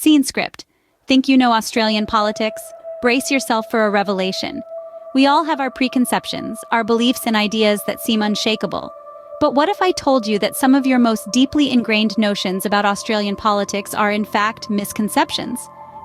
Scene script. Think you know Australian politics? Brace yourself for a revelation. We all have our preconceptions, our beliefs and ideas that seem unshakable. But what if I told you that some of your most deeply ingrained notions about Australian politics are in fact misconceptions?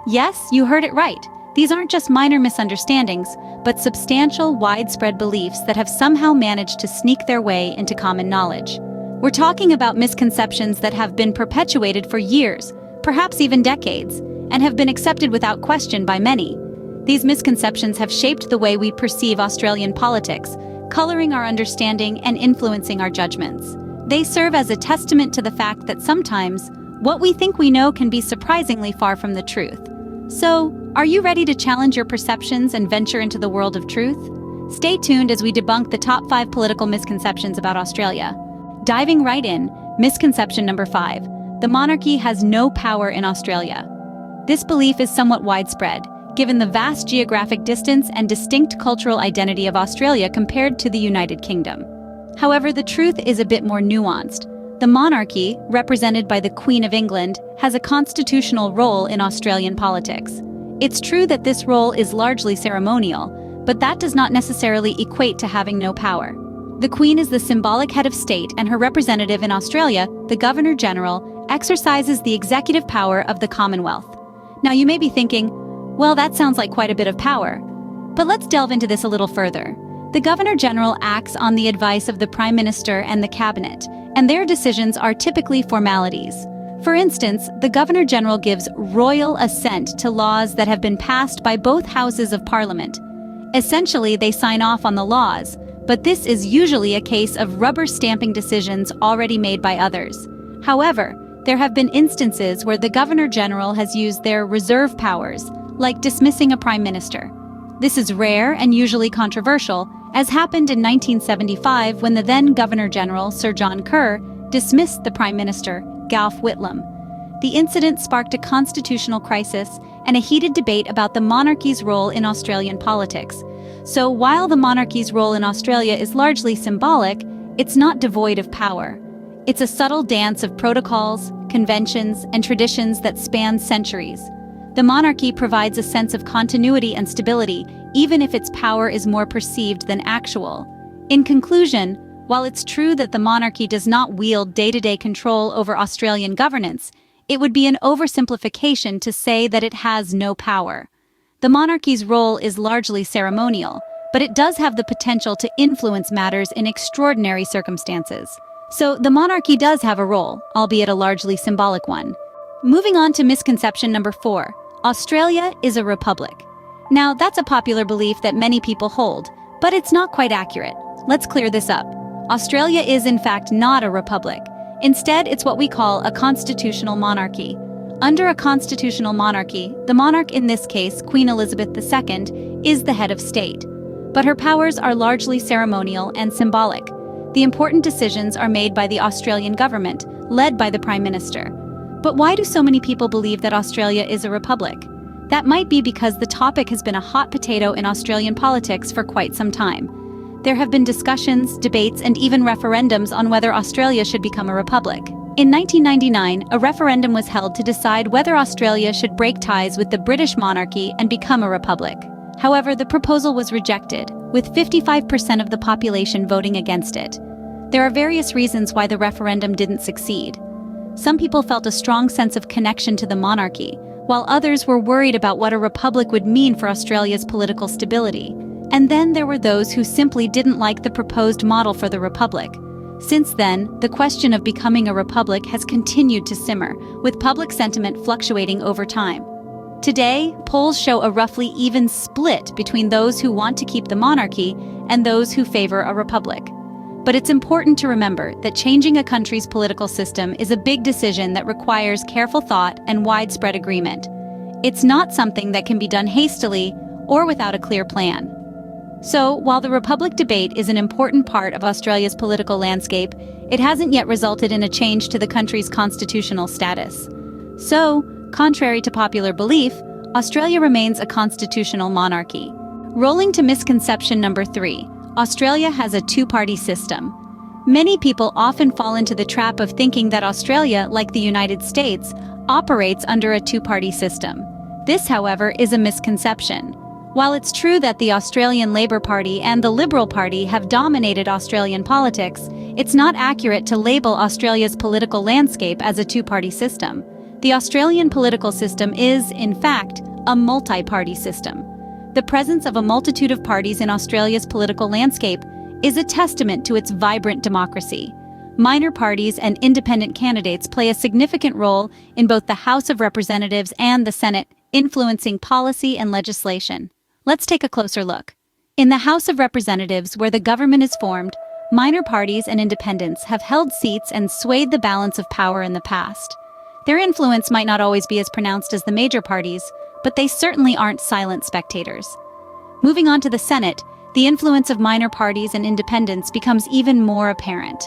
Yes, you heard it right. These aren't just minor misunderstandings, but substantial, widespread beliefs that have somehow managed to sneak their way into common knowledge. We're talking about misconceptions that have been perpetuated for years, perhaps even decades, and have been accepted without question by many. These misconceptions have shaped the way we perceive Australian politics, coloring our understanding and influencing our judgments. They serve as a testament to the fact that sometimes, what we think we know can be surprisingly far from the truth. So, are you ready to challenge your perceptions and venture into the world of truth? Stay tuned as we debunk the top 5 political misconceptions about Australia. Diving right in, misconception number 5. The monarchy has no power in Australia. This belief is somewhat widespread, given the vast geographic distance and distinct cultural identity of Australia compared to the United Kingdom. However, the truth is a bit more nuanced. The monarchy, represented by the Queen of England, has a constitutional role in Australian politics. It's true that this role is largely ceremonial, but that does not necessarily equate to having no power. The Queen is the symbolic head of state, and her representative in Australia, the Governor-General, exercises the executive power of the Commonwealth. Now you may be thinking, well, that sounds like quite a bit of power. But let's delve into this a little further. The Governor-General acts on the advice of the Prime Minister and the Cabinet, and their decisions are typically formalities. For instance, the Governor-General gives royal assent to laws that have been passed by both houses of Parliament. Essentially, they sign off on the laws, but this is usually a case of rubber-stamping decisions already made by others. However, there have been instances where the Governor-General has used their reserve powers, like dismissing a Prime Minister. This is rare and usually controversial, as happened in 1975 when the then Governor-General, Sir John Kerr, dismissed the Prime Minister, Gough Whitlam. The incident sparked a constitutional crisis and a heated debate about the monarchy's role in Australian politics. So while the monarchy's role in Australia is largely symbolic, it's not devoid of power. It's a subtle dance of protocols, conventions, and traditions that span centuries. The monarchy provides a sense of continuity and stability, even if its power is more perceived than actual. In conclusion, while it's true that the monarchy does not wield day-to-day control over Australian governance, it would be an oversimplification to say that it has no power. The monarchy's role is largely ceremonial, but it does have the potential to influence matters in extraordinary circumstances. So the monarchy does have a role, albeit a largely symbolic one. Moving on to misconception number 4. Australia is a republic. Now, that's a popular belief that many people hold, but it's not quite accurate. Let's clear this up. Australia is in fact not a republic. Instead, it's what we call a constitutional monarchy. Under a constitutional monarchy, the monarch, in this case Queen Elizabeth II, is the head of state. But her powers are largely ceremonial and symbolic. The important decisions are made by the Australian government, led by the Prime Minister. But why do so many people believe that Australia is a republic? That might be because the topic has been a hot potato in Australian politics for quite some time. There have been discussions, debates, and even referendums on whether Australia should become a republic. In 1999, a referendum was held to decide whether Australia should break ties with the British monarchy and become a republic. However, the proposal was rejected, with 55% of the population voting against it. There are various reasons why the referendum didn't succeed. Some people felt a strong sense of connection to the monarchy, while others were worried about what a republic would mean for Australia's political stability. And then there were those who simply didn't like the proposed model for the republic. Since then, the question of becoming a republic has continued to simmer, with public sentiment fluctuating over time. Today, polls show a roughly even split between those who want to keep the monarchy and those who favor a republic. But it's important to remember that changing a country's political system is a big decision that requires careful thought and widespread agreement. It's not something that can be done hastily or without a clear plan. So, while the republic debate is an important part of Australia's political landscape, it hasn't yet resulted in a change to the country's constitutional status. So, contrary to popular belief, Australia remains a constitutional monarchy. Rolling to misconception number 3. Australia has a two-party system. Many people often fall into the trap of thinking that Australia, like the United States, operates under a two-party system. This, however, is a misconception. While it's true that the Australian Labor Party and the Liberal Party have dominated Australian politics, it's not accurate to label Australia's political landscape as a two-party system. The Australian political system is, in fact, a multi-party system. The presence of a multitude of parties in Australia's political landscape is a testament to its vibrant democracy. Minor parties and independent candidates play a significant role in both the House of Representatives and the Senate, influencing policy and legislation. Let's take a closer look. In the House of Representatives, where the government is formed, minor parties and independents have held seats and swayed the balance of power in the past. Their influence might not always be as pronounced as the major parties, but they certainly aren't silent spectators. Moving on to the Senate, the influence of minor parties and independents becomes even more apparent.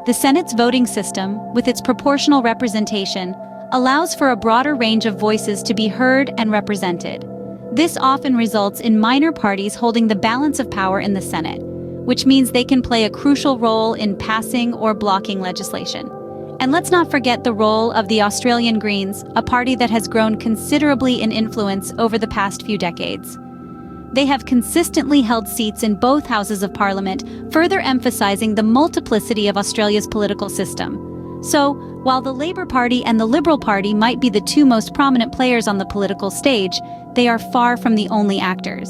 The Senate's voting system, with its proportional representation, allows for a broader range of voices to be heard and represented. This often results in minor parties holding the balance of power in the Senate, which means they can play a crucial role in passing or blocking legislation. And let's not forget the role of the Australian Greens, a party that has grown considerably in influence over the past few decades. They have consistently held seats in both houses of Parliament, further emphasizing the multiplicity of Australia's political system. So, while the Labor Party and the Liberal Party might be the two most prominent players on the political stage, they are far from the only actors.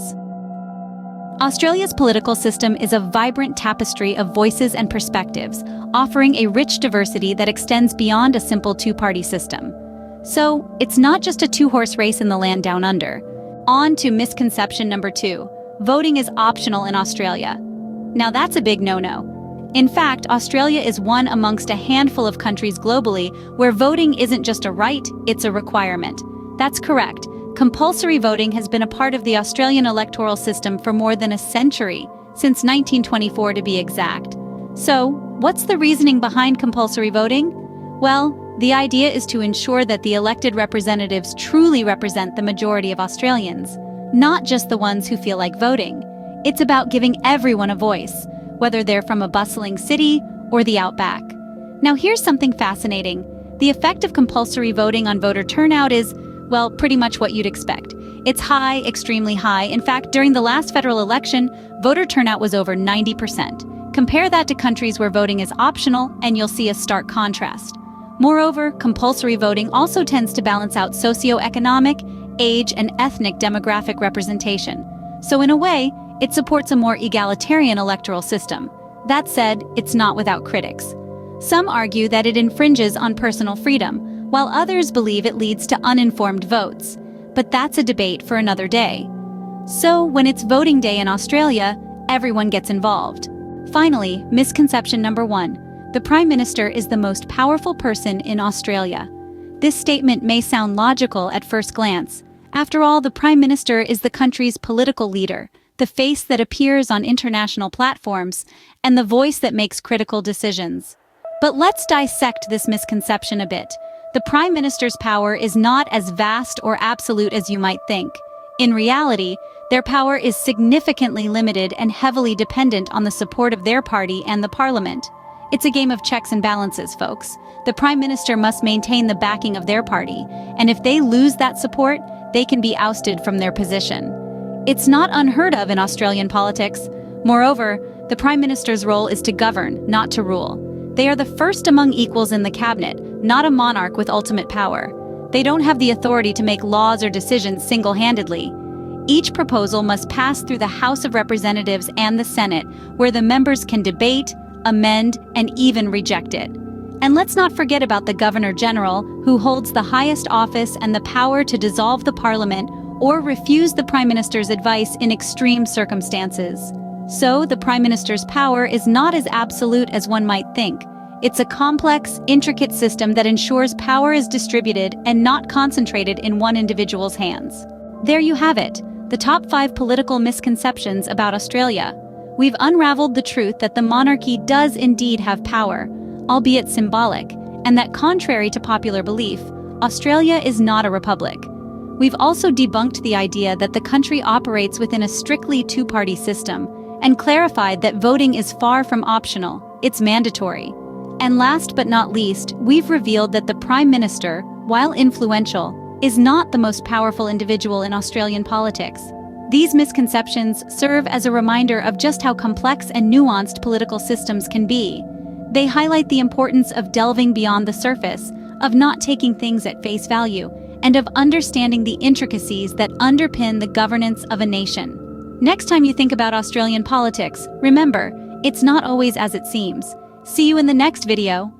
Australia's political system is a vibrant tapestry of voices and perspectives, offering a rich diversity that extends beyond a simple two-party system. So, it's not just a two-horse race in the land down under. On to misconception number 2. Voting is optional in Australia. Now that's a big no-no. In fact, Australia is one amongst a handful of countries globally where voting isn't just a right, it's a requirement. That's correct. Compulsory voting has been a part of the Australian electoral system for more than a century, since 1924 to be exact. So, what's the reasoning behind compulsory voting? Well, the idea is to ensure that the elected representatives truly represent the majority of Australians, not just the ones who feel like voting. It's about giving everyone a voice, whether they're from a bustling city or the outback. Now here's something fascinating. The effect of compulsory voting on voter turnout is, well, pretty much what you'd expect. It's high, extremely high. In fact, during the last federal election, voter turnout was over 90%. Compare that to countries where voting is optional, and you'll see a stark contrast. Moreover, compulsory voting also tends to balance out socioeconomic, age, and ethnic demographic representation. So in a way, it supports a more egalitarian electoral system. That said, it's not without critics. Some argue that it infringes on personal freedom, while others believe it leads to uninformed votes. But that's a debate for another day. So, when it's voting day in Australia, everyone gets involved. Finally, misconception number 1. The Prime Minister is the most powerful person in Australia. This statement may sound logical at first glance. After all, the Prime Minister is the country's political leader, the face that appears on international platforms, and the voice that makes critical decisions. But let's dissect this misconception a bit. The Prime Minister's power is not as vast or absolute as you might think. In reality, their power is significantly limited and heavily dependent on the support of their party and the Parliament. It's a game of checks and balances, folks. The Prime Minister must maintain the backing of their party, and if they lose that support, they can be ousted from their position. It's not unheard of in Australian politics. Moreover, the Prime Minister's role is to govern, not to rule. They are the first among equals in the cabinet, not a monarch with ultimate power. They don't have the authority to make laws or decisions single-handedly. Each proposal must pass through the House of Representatives and the Senate, where the members can debate, amend, and even reject it. And let's not forget about the Governor-General, who holds the highest office and the power to dissolve the Parliament or refuse the Prime Minister's advice in extreme circumstances. So, the Prime Minister's power is not as absolute as one might think. It's a complex, intricate system that ensures power is distributed and not concentrated in one individual's hands. There you have it, the top 5 political misconceptions about Australia. We've unraveled the truth that the monarchy does indeed have power, albeit symbolic, and that contrary to popular belief, Australia is not a republic. We've also debunked the idea that the country operates within a strictly two-party system, and clarified that voting is far from optional, it's mandatory. And last but not least, we've revealed that the Prime Minister, while influential, is not the most powerful individual in Australian politics. These misconceptions serve as a reminder of just how complex and nuanced political systems can be. They highlight the importance of delving beyond the surface, of not taking things at face value, and of understanding the intricacies that underpin the governance of a nation. Next time you think about Australian politics, remember, it's not always as it seems. See you in the next video.